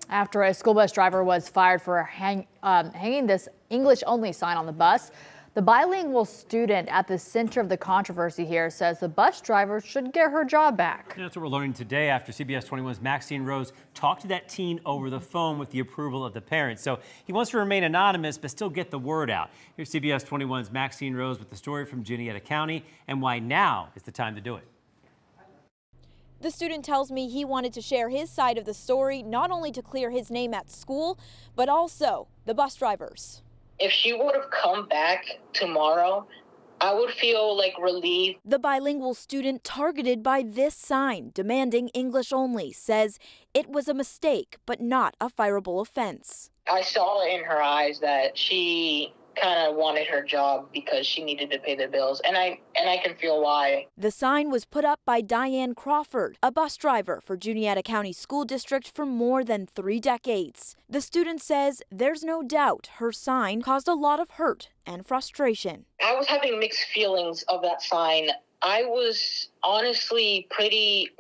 After a school bus driver was fired for hanging this English-only sign on the bus, the bilingual student at the center of the controversy here says the bus driver should get her job back. That's what we're learning today after CBS 21's Maxine Rose talked to that teen over the phone with the approval of the parents. So he wants to remain anonymous but still get the word out. Here's CBS 21's Maxine Rose with the story from Juniata County and why now is the time to do it. The student tells me he wanted to share his side of the story, not only to clear his name at school, but also the bus drivers. If she would have come back tomorrow, I would feel like relieved. The bilingual student targeted by this sign, demanding English only, says it was a mistake, but not a fireable offense. I saw in her eyes that she kind of wanted her job because she needed to pay the bills, and I can feel why. The sign was put up by Diane Crawford, a bus driver for Juniata County School District for more than 3 decades. The student says there's no doubt her sign caused a lot of hurt and frustration. I was having mixed feelings of that sign. I was honestly pretty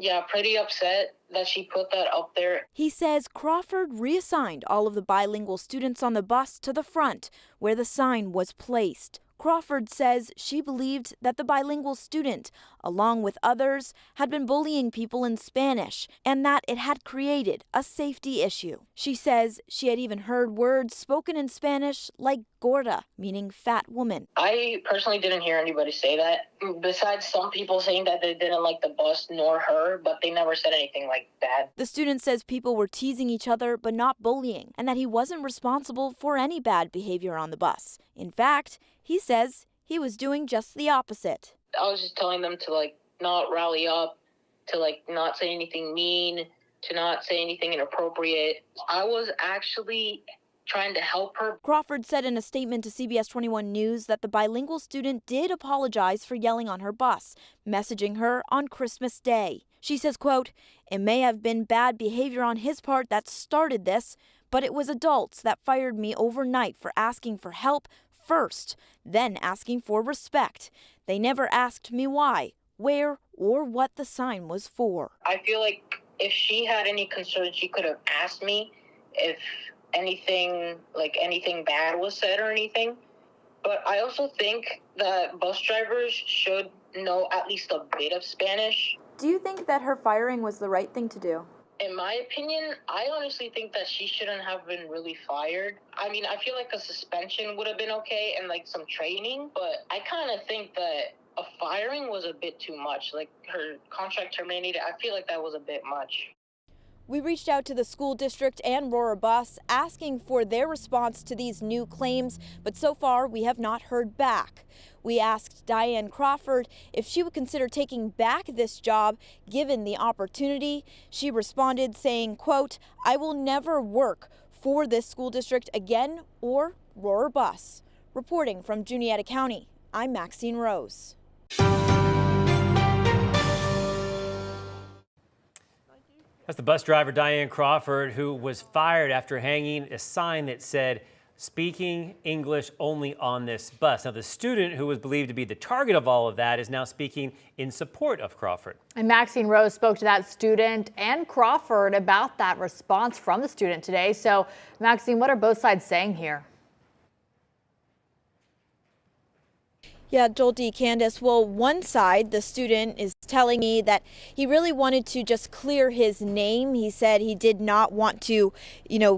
upset that she put that up there. He says Crawford reassigned all of the bilingual students on the bus to the front where the sign was placed. Crawford says she believed that the bilingual student, along with others, had been bullying people in Spanish and that it had created a safety issue. She says she had even heard words spoken in Spanish like gorda, meaning fat woman. I personally didn't hear anybody say that, besides some people saying that they didn't like the bus nor her, but they never said anything like that. The student says people were teasing each other but not bullying, and that he wasn't responsible for any bad behavior on the bus. In fact, he says he was doing just the opposite. I was just telling them to not rally up, to not say anything mean, to not say anything inappropriate. I was actually trying to help her. Crawford said in a statement to CBS 21 News that the bilingual student did apologize for yelling on her bus, messaging her on Christmas Day. She says, quote, "It may have been bad behavior on his part that started this, but it was adults that fired me overnight for asking for help first, then asking for respect. They never asked me why, where, or what the sign was for." I feel like if she had any concerns, she could have asked me if anything bad was said or anything. But I also think that bus drivers should know at least a bit of Spanish. Do you think that her firing was the right thing to do? In my opinion, I honestly think that she shouldn't have been really fired. I mean, I feel like a suspension would have been okay and some training, but I kind of think that a firing was a bit too much. Her contract terminated, I feel like that was a bit much. We reached out to the school district and Aurora Bus asking for their response to these new claims, but so far we have not heard back. We asked Diane Crawford if she would consider taking back this job given the opportunity. She responded saying, quote, "I will never work for this school district again or Aurora Bus." Reporting from Juniata County, I'm Maxine Rose. That's the bus driver, Diane Crawford, who was fired after hanging a sign that said, "Speaking English only on this bus." Now, the student who was believed to be the target of all of that is now speaking in support of Crawford. And Maxine Rose spoke to that student and Crawford about that response from the student today. So, Maxine, what are both sides saying here? Yeah, Joel D. Candace. Well, one side, the student, is telling me that he really wanted to just clear his name. He said he did not want to,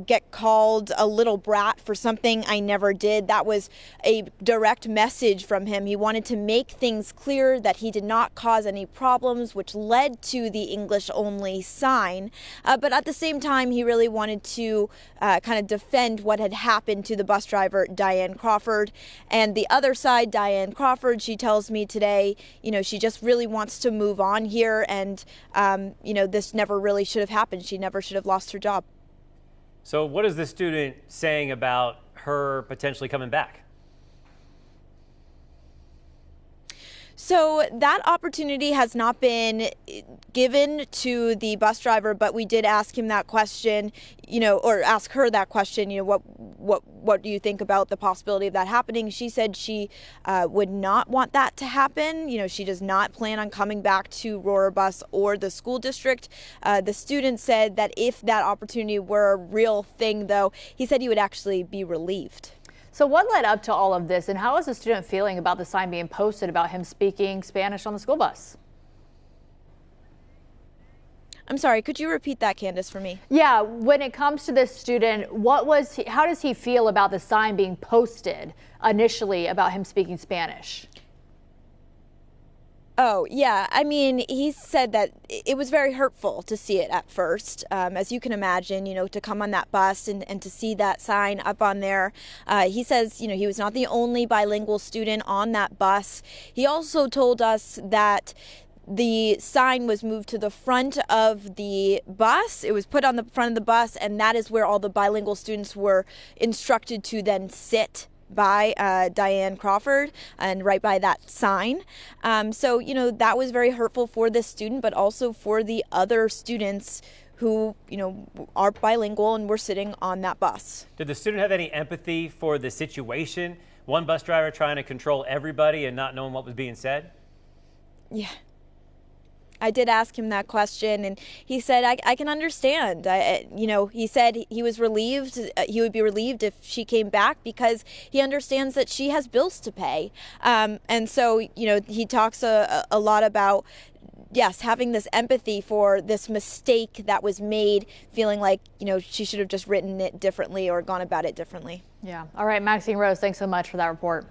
get called a little brat for something I never did. That was a direct message from him. He wanted to make things clear that he did not cause any problems, which led to the English only sign. But at the same time, he really wanted to kind of defend what had happened to the bus driver, Diane Crawford. And the other side, Diane Crawford, she tells me today, she just really wants to move on here, and this never really should have happened. She never should have lost her job. So what is the student saying about her potentially coming back? So that opportunity has not been given to the bus driver, but we did ask him that question, or ask her that question, what do you think about the possibility of that happening? She said she would not want that to happen. She does not plan on coming back to Aurora Bus or the school district. The student said that if that opportunity were a real thing, though, he said he would actually be relieved. So what led up to all of this, and how is the student feeling about the sign being posted about him speaking Spanish on the school bus? I'm sorry, could you repeat that, Candace, for me? Yeah, when it comes to this student, how does he feel about the sign being posted initially about him speaking Spanish? Oh, yeah. I mean, he said that it was very hurtful to see it at first. As you can imagine, to come on that bus and to see that sign up on there. He says, he was not the only bilingual student on that bus. He also told us that the sign was moved to the front of the bus. It was put on the front of the bus, and that is where all the bilingual students were instructed to then sit by Diane Crawford and right by that sign. So, that was very hurtful for this student, but also for the other students who, are bilingual and were sitting on that bus. Did the student have any empathy for the situation? One bus driver trying to control everybody and not knowing what was being said? Yeah. I did ask him that question, and he said, I can understand. He said he was relieved. He would be relieved if she came back because he understands that she has bills to pay. And so, he talks a lot about, yes, having this empathy for this mistake that was made, feeling like, she should have just written it differently or gone about it differently. Yeah. All right, Maxine Rose, thanks so much for that report.